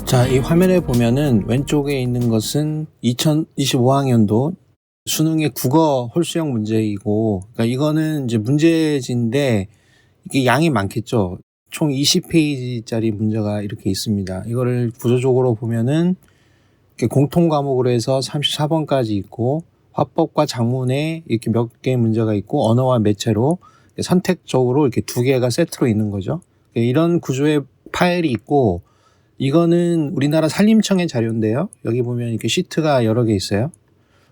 자, 이 화면에 보면은 왼쪽에 있는 것은 2025학년도 수능의 국어 홀수형 문제이고, 그러니까 이거는 이제 문제지인데 이게 양이 많겠죠. 총 20페이지짜리 문제가 이렇게 있습니다. 이거를 구조적으로 보면은 이렇게 공통 과목으로 해서 34번까지 있고, 화법과 작문에 이렇게 몇 개의 문제가 있고, 언어와 매체로 선택적으로 이렇게 두 개가 세트로 있는 거죠. 이런 구조의 파일이 있고, 이거는 우리나라 산림청의 자료인데요. 여기 보면 이렇게 시트가 여러 개 있어요.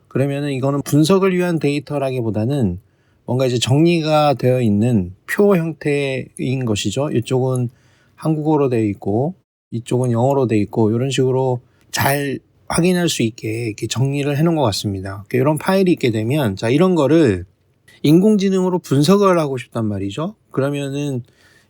그러면은 이거는 분석을 위한 데이터라기보다는 뭔가 이제 정리가 되어 있는 표 형태인 것이죠. 이쪽은 한국어로 되어 있고, 이쪽은 영어로 되어 있고, 이런 식으로 잘 확인할 수 있게 이렇게 정리를 해 놓은 것 같습니다. 이런 파일이 있게 되면, 자, 이런 거를 인공지능으로 분석을 하고 싶단 말이죠. 그러면은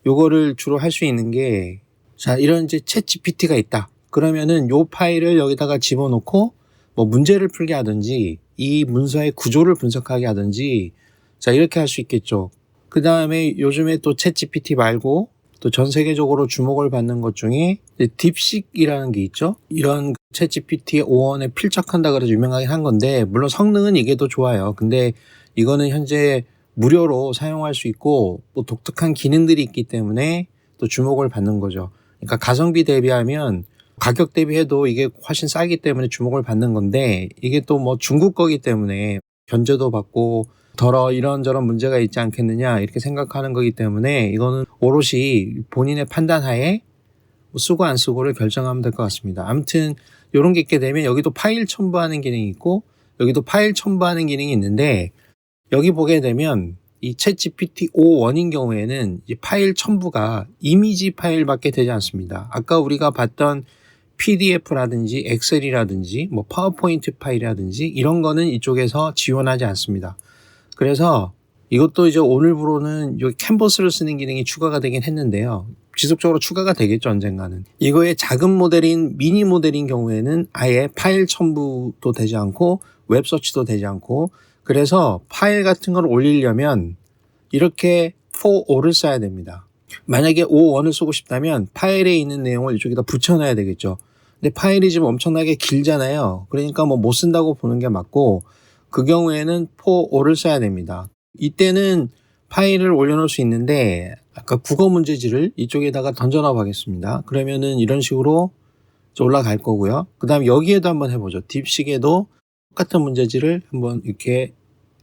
요거를 주로 할 수 있는 게, 자, 이런 이제 챗 GPT가 있다. 그러면은 요 파일을 여기다가 집어넣고 뭐 문제를 풀게 하든지 이 문서의 구조를 분석하게 하든지, 자, 이렇게 할 수 있겠죠. 그 다음에 요즘에 또 챗 GPT 말고 또 전 세계적으로 주목을 받는 것 중에 딥식이라는 게 있죠. 이런 챗 GPT의 5원에 필적한다 그래서 유명하긴 한 건데, 물론 성능은 이게 더 좋아요. 근데 이거는 현재 무료로 사용할 수 있고 또 독특한 기능들이 있기 때문에 또 주목을 받는 거죠. 그러니까 가성비 대비하면 가격 대비해도 이게 훨씬 싸기 때문에 주목을 받는 건데, 이게 또 뭐 중국 거기 때문에 견제도 받고 더러 이런저런 문제가 있지 않겠느냐 이렇게 생각하는 거기 때문에 이거는 오롯이 본인의 판단하에 쓰고 안 쓰고를 결정하면 될 것 같습니다. 아무튼 이런 게 있게 되면 여기도 파일 첨부하는 기능이 있고 여기도 파일 첨부하는 기능이 있는데, 여기 보게 되면 이 챗 GPT 5원인 경우에는 이 파일 첨부가 이미지 파일밖에 되지 않습니다. 아까 우리가 봤던 PDF라든지 엑셀이라든지 뭐 파워포인트 파일이라든지 이런 거는 이쪽에서 지원하지 않습니다. 그래서 이것도 이제 오늘부로는 이 캔버스를 쓰는 기능이 추가가 되긴 했는데요. 지속적으로 추가가 되겠죠, 언젠가는. 이거의 작은 모델인 미니 모델인 경우에는 아예 파일 첨부도 되지 않고 웹서치도 되지 않고, 그래서 파일 같은 걸 올리려면 이렇게 4O를 써야 됩니다. 만약에 5원을 쓰고 싶다면 파일에 있는 내용을 이쪽에다 붙여놔야 되겠죠. 근데 파일이 지금 엄청나게 길잖아요. 그러니까 뭐 못 쓴다고 보는 게 맞고, 그 경우에는 4O를 써야 됩니다. 이때는 파일을 올려놓을 수 있는데, 아까 국어 문제지를 이쪽에다가 던져놔 보겠습니다. 그러면은 이런 식으로 올라갈 거고요. 그 다음 여기에도 한번 해보죠. 딥식에도 똑같은 문제지를 한번 이렇게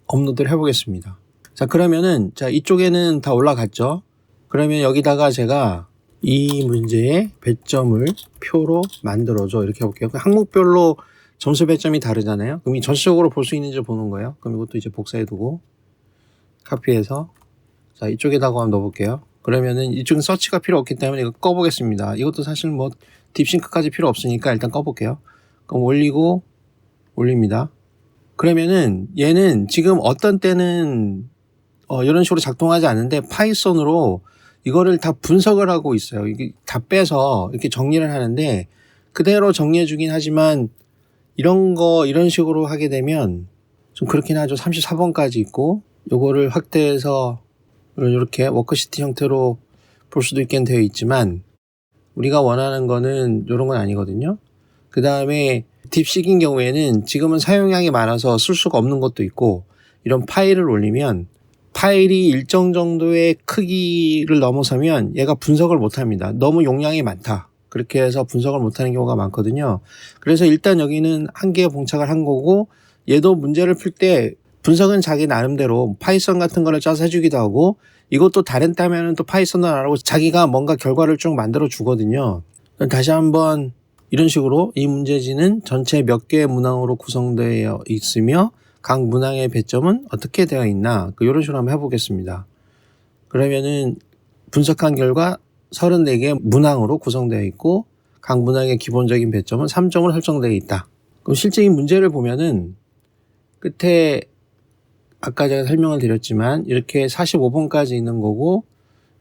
업로드를 해보겠습니다. 자, 그러면은 자, 이쪽에는 다 올라갔죠. 그러면 여기다가 제가 이 문제의 배점을 표로 만들어줘 이렇게 해볼게요. 항목별로 점수 배점이 다르잖아요. 그럼 이 전체적으로 볼 수 있는지 보는 거예요. 그럼 이것도 이제 복사해두고 카피해서 자, 이쪽에다가 한번 넣어볼게요. 그러면은 이쪽은 서치가 필요 없기 때문에 이거 꺼보겠습니다. 이것도 사실 뭐 딥싱크까지 필요 없으니까 일단 꺼볼게요. 그럼 올리고 올립니다. 그러면은 얘는 지금 어떤 때는 이런 식으로 작동하지 않는데 파이썬으로 이거를 다 분석을 하고 있어요. 이게 다 빼서 이렇게 정리를 하는데, 그대로 정리해 주긴 하지만 이런 식으로 하게 되면 좀 그렇긴 하죠. 34번까지 있고 요거를 확대해서 이렇게 워크시트 형태로 볼 수도 있게 되어 있지만 우리가 원하는 거는 이런 건 아니거든요. 그 다음에 딥식인 경우에는 지금은 사용량이 많아서 쓸 수가 없는 것도 있고, 이런 파일을 올리면 파일이 일정 정도의 크기를 넘어서면 얘가 분석을 못합니다. 너무 용량이 많다. 그렇게 해서 분석을 못하는 경우가 많거든요. 그래서 일단 여기는 한 개에 봉착을 한 거고, 얘도 문제를 풀 때 분석은 자기 나름대로 파이썬 같은 거를 짜서 해주기도 하고, 이것도 다른 따면은 또 파이썬을 안 하고 자기가 뭔가 결과를 쭉 만들어 주거든요. 다시 한번 이런 식으로 이 문제지는 전체 몇 개의 문항으로 구성되어 있으며 각 문항의 배점은 어떻게 되어 있나, 이런 식으로 한번 해보겠습니다. 그러면은 분석한 결과 34개 문항으로 구성되어 있고 각 문항의 기본적인 배점은 3점으로 설정되어 있다. 그럼 실제 이 문제를 보면은 끝에 아까 제가 설명을 드렸지만 이렇게 45번까지 있는 거고,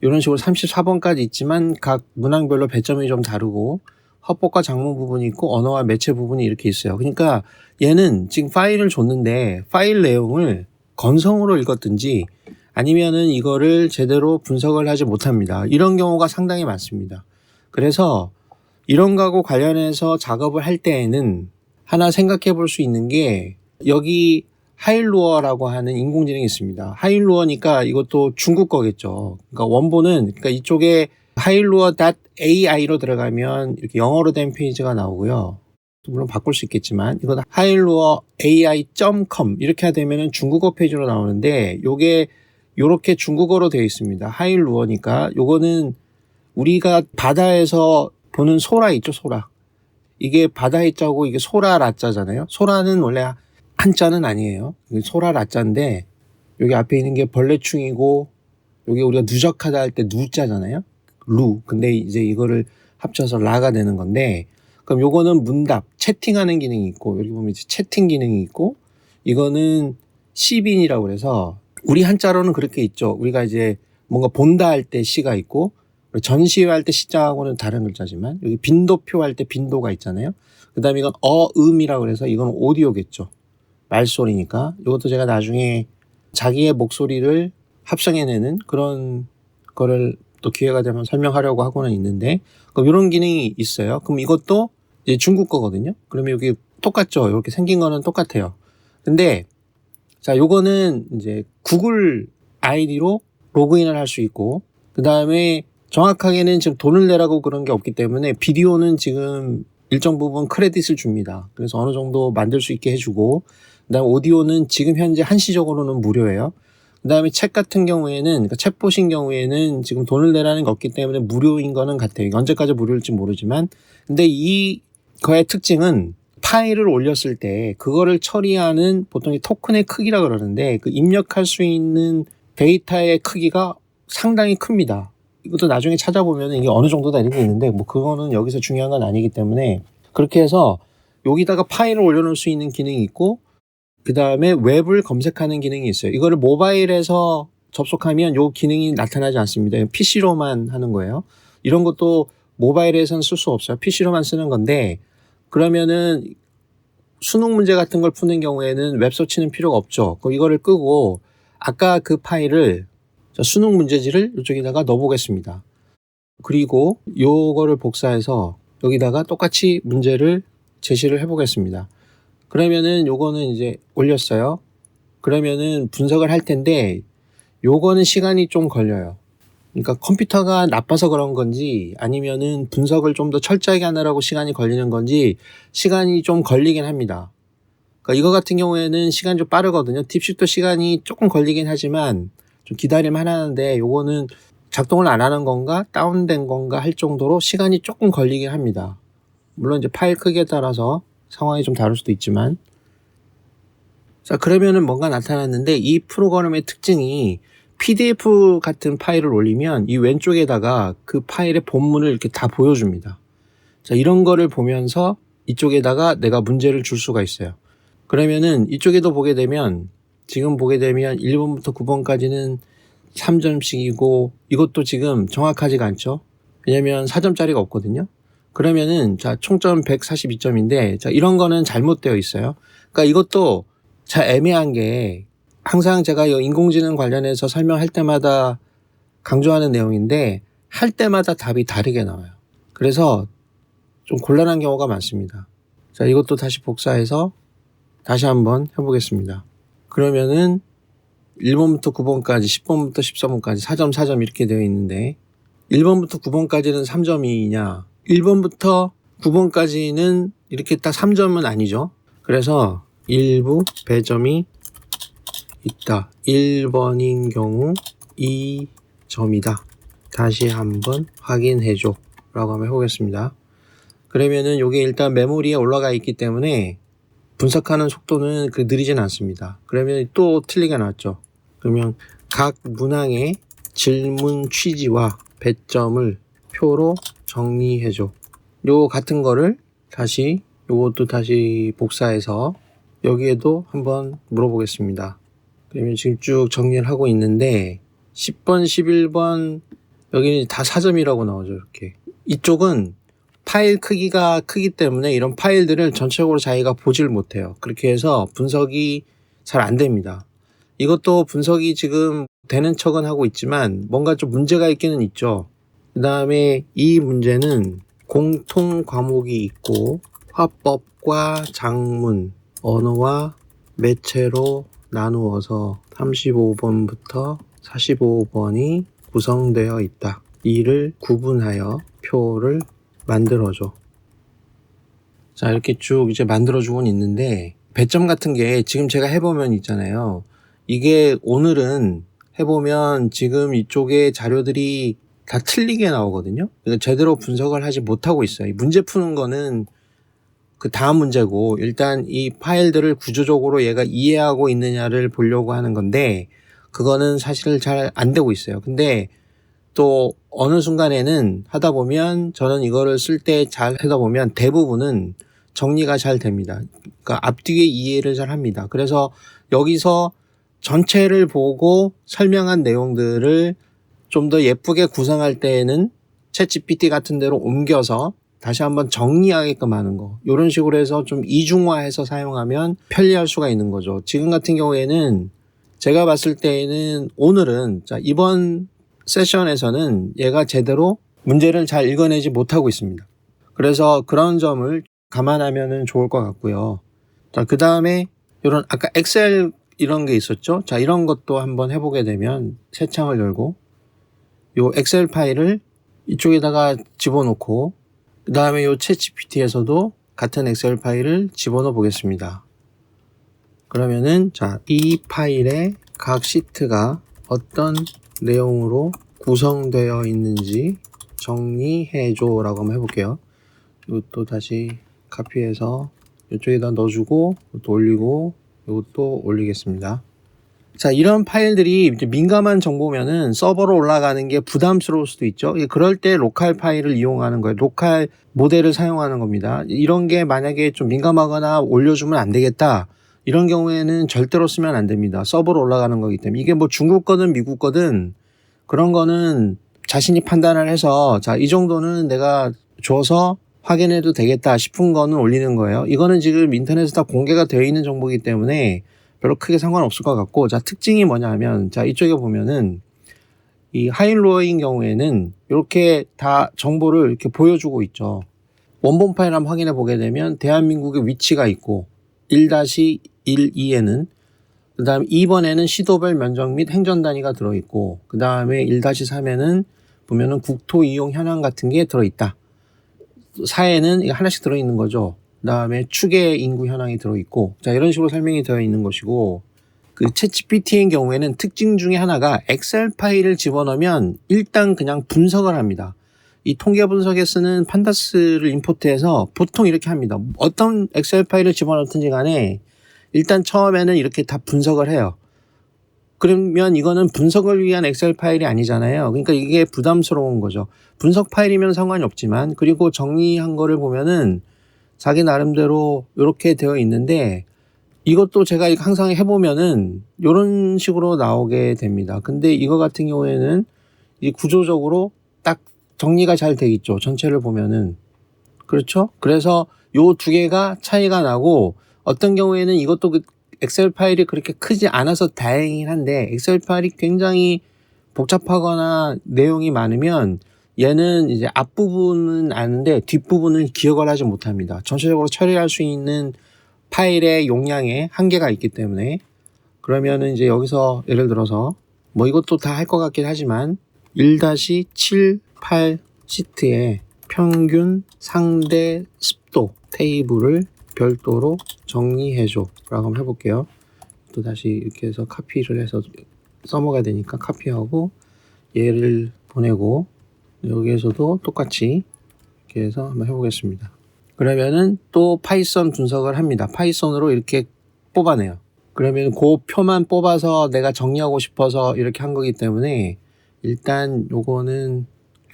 이런 식으로 34번까지 있지만 각 문항별로 배점이 좀 다르고 화법과 작문 부분이 있고 언어와 매체 부분이 이렇게 있어요. 그러니까 얘는 지금 파일을 줬는데 파일 내용을 건성으로 읽었든지 아니면은 이거를 제대로 분석을 하지 못합니다. 이런 경우가 상당히 많습니다. 그래서 이런 거하고 관련해서 작업을 할 때에는 하나 생각해 볼 수 있는 게 여기 하일루어라고 하는 인공지능이 있습니다. 하일루어니까 이것도 중국 거겠죠. 그러니까 원본은 그러니까 이쪽에 hailluo.ai로 들어가면 이렇게 영어로 된 페이지가 나오고요. 물론 바꿀 수 있겠지만 이건 hailluoai.com 이렇게 하되면은 중국어 페이지로 나오는데 요게 요렇게 중국어로 되어 있습니다. 하일루어니까 요거는 우리가 바다에서 보는 소라 있죠, 소라. 이게 바다의 자고 이게 소라 라자잖아요. 소라는 원래 한자는 아니에요. 소라 라자인데 여기 앞에 있는 게 벌레충이고 여기 우리가 누적하다 할 때 누자잖아요. 루. 근데 이제 이거를 합쳐서 라가 되는 건데 그럼 요거는 문답, 채팅하는 기능이 있고 여기 보면 이제 채팅 기능이 있고 이거는 시빈이라고 그래서 우리 한자로는 그렇게 있죠. 우리가 이제 뭔가 본다 할 때 시가 있고 전시할 때 시자하고는 다른 글자지만 여기 빈도표 할 때 빈도가 있잖아요. 그 다음에 이건 어음이라고 그래서 이건 오디오겠죠. 말소리니까 이것도 제가 나중에 자기의 목소리를 합성해내는 그런 거를 또 기회가 되면 설명하려고 하고는 있는데 그럼 이런 기능이 있어요. 그럼 이것도 이제 중국 거거든요. 그러면 여기 똑같죠. 이렇게 생긴 거는 똑같아요. 근데 자 요거는 이제 구글 아이디로 로그인을 할 수 있고 그 다음에 정확하게는 지금 돈을 내라고 그런 게 없기 때문에 비디오는 지금 일정 부분 크레딧을 줍니다. 그래서 어느 정도 만들 수 있게 해주고 그다음에 오디오는 지금 현재 한시적으로는 무료예요. 그다음에 책 같은 경우에는 그러니까 책 보신 경우에는 지금 돈을 내라는 게 없기 때문에 무료인 거는 같아요. 언제까지 무료일지 모르지만 근데 이 거의 특징은 파일을 올렸을 때 그거를 처리하는 보통 토큰의 크기라 그러는데 그 입력할 수 있는 데이터의 크기가 상당히 큽니다. 이것도 나중에 찾아보면 이게 어느 정도다 이런 게 있는데 뭐 그거는 여기서 중요한 건 아니기 때문에 그렇게 해서 여기다가 파일을 올려놓을 수 있는 기능이 있고 그 다음에 웹을 검색하는 기능이 있어요. 이거를 모바일에서 접속하면 이 기능이 나타나지 않습니다. PC로만 하는 거예요. 이런 것도 모바일에서는 쓸 수 없어요. PC로만 쓰는 건데 그러면은 수능 문제 같은 걸 푸는 경우에는 웹서치는 필요가 없죠. 그럼 이거를 끄고 아까 그 파일을 수능 문제지를 이쪽에다가 넣어보겠습니다. 그리고 요거를 복사해서 여기다가 똑같이 문제를 제시를 해보겠습니다. 그러면은 요거는 이제 올렸어요. 그러면은 분석을 할 텐데 요거는 시간이 좀 걸려요. 그러니까 컴퓨터가 나빠서 그런 건지 아니면은 분석을 좀 더 철저하게 하느라고 시간이 걸리는 건지 시간이 좀 걸리긴 합니다. 그러니까 이거 같은 경우에는 시간이 좀 빠르거든요. 딥쉽도 시간이 조금 걸리긴 하지만 좀 기다리면 하는데 요거는 작동을 안 하는 건가 다운된 건가 할 정도로 시간이 조금 걸리긴 합니다. 물론 이제 파일 크기에 따라서 상황이 좀 다를 수도 있지만 자 그러면은 뭔가 나타났는데 이 프로그램의 특징이 PDF 같은 파일을 올리면 이 왼쪽에다가 그 파일의 본문을 이렇게 다 보여줍니다. 자 이런 거를 보면서 이쪽에다가 내가 문제를 줄 수가 있어요. 그러면은 이쪽에도 보게 되면 지금 보게 되면 1번부터 9번까지는 3점씩이고 이것도 지금 정확하지가 않죠. 왜냐면 4점짜리가 없거든요. 그러면은 자 총점 142점인데 자 이런 거는 잘못되어 있어요. 그러니까 이것도 잘 애매한 게 항상 제가 이 인공지능 관련해서 설명할 때마다 강조하는 내용인데 할 때마다 답이 다르게 나와요. 그래서 좀 곤란한 경우가 많습니다. 자 이것도 다시 복사해서 다시 한번 해보겠습니다. 그러면은 1번부터 9번까지 10번부터 13번까지 4점 4점 이렇게 되어 있는데 1번부터 9번까지는 3점이냐 1번부터 9번까지는 이렇게 딱 3점은 아니죠. 그래서 일부 배점이 있다. 1번인 경우 2점이다. 다시 한번 확인해줘 라고 한번 해보겠습니다. 그러면은 이게 일단 메모리에 올라가 있기 때문에 분석하는 속도는 느리진 않습니다. 그러면 또 틀리게 나왔죠. 그러면 각 문항의 질문 취지와 배점을 표로 정리해줘. 요 같은 거를 다시 요것도 다시 복사해서 여기에도 한번 물어보겠습니다. 그러면 지금 쭉 정리를 하고 있는데 10번, 11번 여기는 다 4점이라고 나오죠. 이렇게. 이쪽은 파일 크기가 크기 때문에 이런 파일들을 전체적으로 자기가 보질 못해요. 그렇게 해서 분석이 잘 안 됩니다. 이것도 분석이 지금 되는 척은 하고 있지만 뭔가 좀 문제가 있기는 있죠. 그 다음에 이 문제는 공통 과목이 있고 화법과 작문, 언어와 매체로 나누어서 35번부터 45번이 구성되어 있다. 이를 구분하여 표를 만들어줘. 자, 이렇게 쭉 이제 만들어주곤 있는데 배점 같은 게 지금 제가 해보면 있잖아요. 이게 오늘은 해보면 지금 이쪽에 자료들이 다 틀리게 나오거든요. 그러니까 제대로 분석을 하지 못하고 있어요. 문제 푸는 거는 그 다음 문제고, 일단 이 파일들을 구조적으로 얘가 이해하고 있느냐를 보려고 하는 건데 그거는 사실 잘 안 되고 있어요. 근데 또 어느 순간에는 하다 보면 저는 이거를 쓸 때 잘 하다 보면 대부분은 정리가 잘 됩니다. 그러니까 앞뒤의 이해를 잘 합니다. 그래서 여기서 전체를 보고 설명한 내용들을 좀 더 예쁘게 구성할 때에는 챗GPT 같은 데로 옮겨서 다시 한번 정리하게끔 하는 거. 이런 식으로 해서 좀 이중화해서 사용하면 편리할 수가 있는 거죠. 지금 같은 경우에는 제가 봤을 때에는 오늘은 이번 세션에서는 얘가 제대로 문제를 잘 읽어내지 못하고 있습니다. 그래서 그런 점을 감안하면 좋을 것 같고요. 자, 그 다음에 이런 아까 엑셀 이런 게 있었죠. 자, 이런 것도 한번 해보게 되면 새 창을 열고 요 엑셀 파일을 이쪽에다가 집어넣고 그 다음에 요 챗GPT에서도 같은 엑셀 파일을 집어넣어 보겠습니다. 그러면은 이 파일의 각 시트가 어떤 내용으로 구성되어 있는지 정리해줘 라고 한번 해볼게요. 이것도 다시 카피해서 이쪽에다 넣어주고 이것도 올리고 이것도 올리겠습니다. 자, 이런 파일들이 이제 민감한 정보면은 서버로 올라가는 게 부담스러울 수도 있죠. 그럴 때 로컬 파일을 이용하는 거예요. 로컬 모델을 사용하는 겁니다. 이런 게 만약에 좀 민감하거나 올려주면 안 되겠다. 이런 경우에는 절대로 쓰면 안 됩니다. 서버로 올라가는 거기 때문에. 이게 뭐 중국 거든 미국 거든 그런 거는 자신이 판단을 해서 이 정도는 내가 줘서 확인해도 되겠다 싶은 거는 올리는 거예요. 이거는 지금 인터넷에 다 공개가 되어 있는 정보이기 때문에 별로 크게 상관없을 것 같고, 특징이 뭐냐 하면, 이쪽에 보면은, 이 하일로어인 경우에는 이렇게 다 정보를 이렇게 보여주고 있죠. 원본 파일 한번 확인해 보게 되면, 대한민국의 위치가 있고, 1-12에는, 그 다음 2번에는 시도별 면적 및 행정 단위가 들어있고, 그 다음에 1-3에는 보면은 국토 이용 현황 같은 게 들어있다. 4에는 하나씩 들어있는 거죠. 그 다음에 추계 인구 현황이 들어있고, 이런 식으로 설명이 되어 있는 것이고, 그 챗GPT의 경우에는 특징 중에 하나가 엑셀 파일을 집어넣으면 일단 그냥 분석을 합니다. 이 통계 분석에 쓰는 판다스를 임포트해서 보통 이렇게 합니다. 어떤 엑셀 파일을 집어넣든지 간에 일단 처음에는 이렇게 다 분석을 해요. 그러면 이거는 분석을 위한 엑셀 파일이 아니잖아요. 그러니까 이게 부담스러운 거죠. 분석 파일이면 상관이 없지만, 그리고 정리한 거를 보면은 자기 나름대로 이렇게 되어 있는데, 이것도 제가 항상 해보면은 이런 식으로 나오게 됩니다. 근데 이거 같은 경우에는 이 구조적으로 딱 정리가 잘 돼 있죠. 전체를 보면은. 그렇죠? 그래서 요 두 개가 차이가 나고, 어떤 경우에는 이것도 엑셀 파일이 그렇게 크지 않아서 다행이긴 한데, 엑셀 파일이 굉장히 복잡하거나 내용이 많으면 얘는 이제 앞부분은 아는데 뒷부분은 기억을 하지 못합니다. 전체적으로 처리할 수 있는 파일의 용량에 한계가 있기 때문에. 그러면은 이제 여기서 예를 들어서 뭐 이것도 다 할 것 같긴 하지만 1-78 시트에 평균 상대 습도 테이블을 별도로 정리해줘 라고 한번 해볼게요. 또 다시 이렇게 해서 카피를 해서 써먹어야 되니까 카피하고 얘를 보내고, 여기에서도 똑같이 이렇게 해서 한번 해보겠습니다. 그러면은 또 파이썬 분석을 합니다. 파이썬으로 이렇게 뽑아내요. 그러면 그 표만 뽑아서 내가 정리하고 싶어서 이렇게 한 거기 때문에 일단 요거는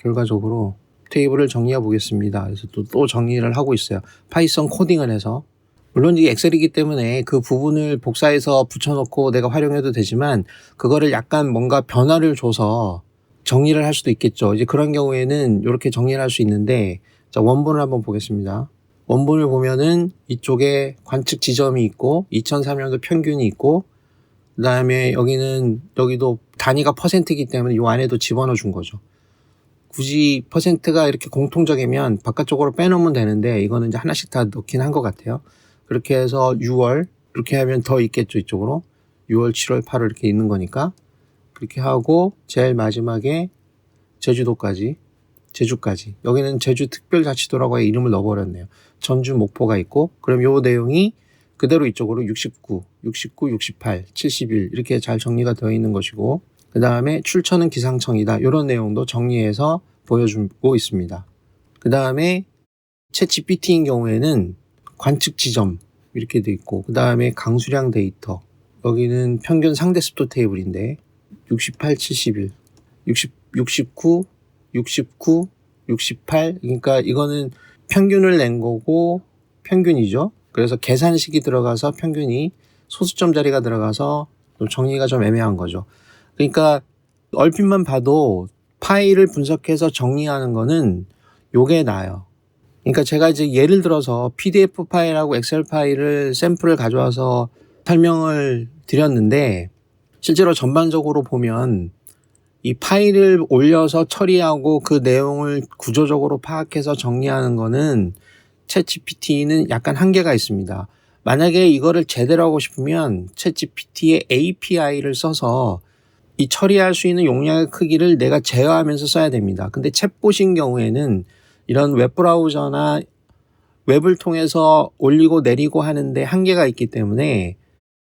결과적으로 테이블을 정리해 보겠습니다. 그래서 또 정리를 하고 있어요. 파이썬 코딩을 해서. 물론 이게 엑셀이기 때문에 그 부분을 복사해서 붙여놓고 내가 활용해도 되지만, 그거를 약간 뭔가 변화를 줘서 정리를 할 수도 있겠죠. 이제 그런 경우에는 이렇게 정리를 할 수 있는데, 원본을 한번 보겠습니다. 원본을 보면은 이쪽에 관측 지점이 있고 2003년도 평균이 있고, 그 다음에 여기도 단위가 %이기 때문에 이 안에도 집어넣어 준 거죠. 굳이 퍼센트가 이렇게 공통적이면 바깥쪽으로 빼놓으면 되는데 이거는 이제 하나씩 다 넣긴 한 것 같아요. 그렇게 해서 6월 이렇게 하면 더 있겠죠, 이쪽으로. 6월, 7월, 8월 이렇게 있는 거니까. 그렇게 하고 제일 마지막에 제주까지. 여기는 제주특별자치도라고 이름을 넣어버렸네요. 전주, 목포가 있고, 그럼 요 내용이 그대로 이쪽으로 69, 68, 71 이렇게 잘 정리가 되어 있는 것이고, 그 다음에 출처는 기상청이다. 이런 내용도 정리해서 보여주고 있습니다. 그 다음에 챗GPT인 경우에는 관측 지점 이렇게 돼 있고, 그 다음에 강수량 데이터, 여기는 평균 상대습도 테이블인데 68, 71, 69, 68 그러니까 이거는 평균을 낸 거고 평균이죠. 그래서 계산식이 들어가서 평균이 소수점 자리가 들어가서 좀 정리가 좀 애매한 거죠. 그러니까 얼핏만 봐도 파일을 분석해서 정리하는 거는 요게 나아요. 그러니까 제가 이제 예를 들어서 PDF 파일하고 엑셀 파일을 샘플을 가져와서 설명을 드렸는데 실제로 전반적으로 보면 이 파일을 올려서 처리하고 그 내용을 구조적으로 파악해서 정리하는 거는 챗GPT는 약간 한계가 있습니다. 만약에 이거를 제대로 하고 싶으면 챗GPT의 API를 써서 이 처리할 수 있는 용량의 크기를 내가 제어하면서 써야 됩니다. 근데 챗봇인 경우에는 이런 웹브라우저나 웹을 통해서 올리고 내리고 하는데 한계가 있기 때문에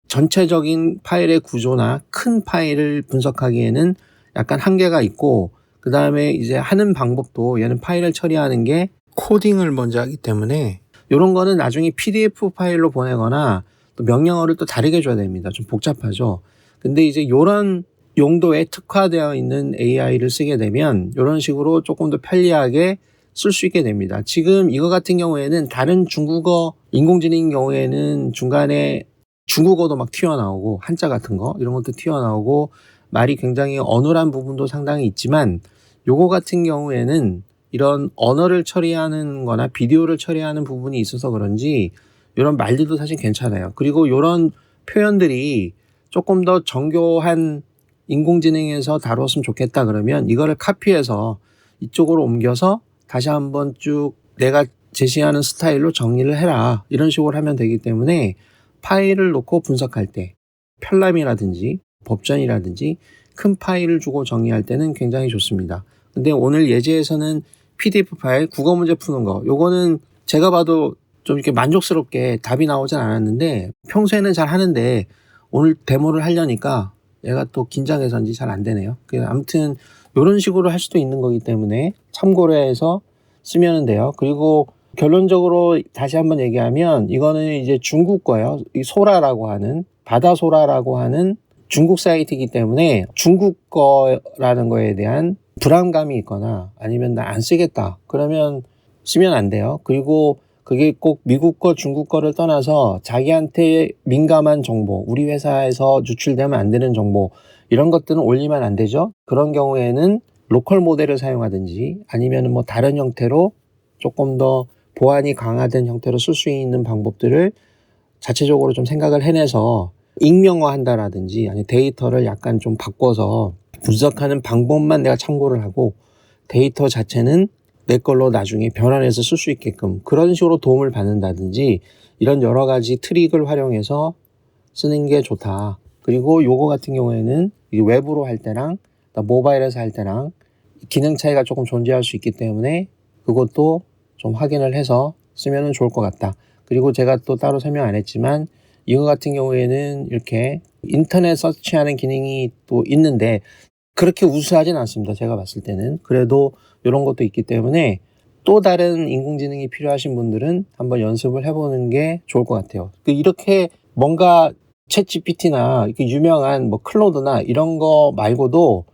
전체적인 파일의 구조나 큰 파일을 분석하기에는 약간 한계가 있고, 그 다음에 이제 하는 방법도 얘는 파일을 처리하는 게 코딩을 먼저 하기 때문에 이런 거는 나중에 PDF 파일로 보내거나 또 명령어를 또 다르게 줘야 됩니다. 좀 복잡하죠. 근데 이제 이런 용도에 특화되어 있는 AI를 쓰게 되면 이런 식으로 조금 더 편리하게 쓸 수 있게 됩니다. 지금 이거 같은 경우에는 다른 중국어 인공지능인 경우에는 중간에 중국어도 막 튀어나오고 한자 같은 거 이런 것도 튀어나오고 말이 굉장히 어눌한 부분도 상당히 있지만 요거 같은 경우에는 이런 언어를 처리하는 거나 비디오를 처리하는 부분이 있어서 그런지 이런 말들도 사실 괜찮아요. 그리고 이런 표현들이 조금 더 정교한 인공지능에서 다뤘으면 좋겠다 그러면 이거를 카피해서 이쪽으로 옮겨서 다시 한번 쭉 내가 제시하는 스타일로 정리를 해라 이런 식으로 하면 되기 때문에 파일을 놓고 분석할 때 편람이라든지 법전이라든지 큰 파일을 주고 정리할 때는 굉장히 좋습니다. 근데 오늘 예제에서는 PDF 파일, 국어 문제 푸는 거 요거는 제가 봐도 좀 이렇게 만족스럽게 답이 나오진 않았는데 평소에는 잘 하는데 오늘 데모를 하려니까 얘가 또 긴장해서인지 잘 안 되네요. 아무튼 이런 식으로 할 수도 있는 거기 때문에 참고로 해서 쓰면 돼요. 그리고 결론적으로 다시 한번 얘기하면 이거는 이제 중국 거예요. 이 소라라고 하는 바다소라라고 하는 중국 사이트이기 때문에 중국 거라는 거에 대한 불안감이 있거나 아니면 나 안 쓰겠다 그러면 쓰면 안 돼요. 그리고 그게 꼭 미국 거 중국 거를 떠나서 자기한테 민감한 정보, 우리 회사에서 유출되면 안 되는 정보 이런 것들은 올리면 안 되죠. 그런 경우에는 로컬 모델을 사용하든지 아니면 뭐 다른 형태로 조금 더 보안이 강화된 형태로 쓸 수 있는 방법들을 자체적으로 좀 생각을 해내서 익명화한다라든지 아니 데이터를 약간 좀 바꿔서 분석하는 방법만 내가 참고를 하고 데이터 자체는 내 걸로 나중에 변환해서 쓸 수 있게끔 그런 식으로 도움을 받는다든지 이런 여러 가지 트릭을 활용해서 쓰는 게 좋다. 그리고 요거 같은 경우에는 웹으로 할 때랑 모바일에서 할 때랑 기능 차이가 조금 존재할 수 있기 때문에 그것도 좀 확인을 해서 쓰면 좋을 것 같다. 그리고 제가 또 따로 설명 안 했지만 이거 같은 경우에는 이렇게 인터넷 서치하는 기능이 또 있는데 그렇게 우수하진 않습니다. 제가 봤을 때는. 그래도 이런 것도 있기 때문에 또 다른 인공지능이 필요하신 분들은 한번 연습을 해보는 게 좋을 것 같아요. 이렇게 뭔가 챗GPT나 이렇게 유명한 뭐 클로드나 이런 거 말고도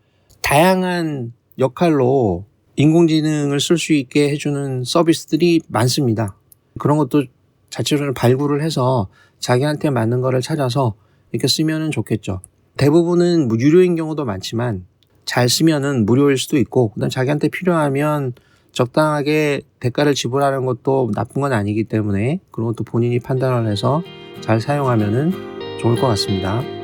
다양한 역할로 인공지능을 쓸 수 있게 해주는 서비스들이 많습니다. 그런 것도 자체적으로 발굴을 해서 자기한테 맞는 거를 찾아서 이렇게 쓰면은 좋겠죠. 대부분은 뭐 유료인 경우도 많지만 잘 쓰면은 무료일 수도 있고 그다음 자기한테 필요하면 적당하게 대가를 지불하는 것도 나쁜 건 아니기 때문에 그런 것도 본인이 판단을 해서 잘 사용하면은 좋을 것 같습니다.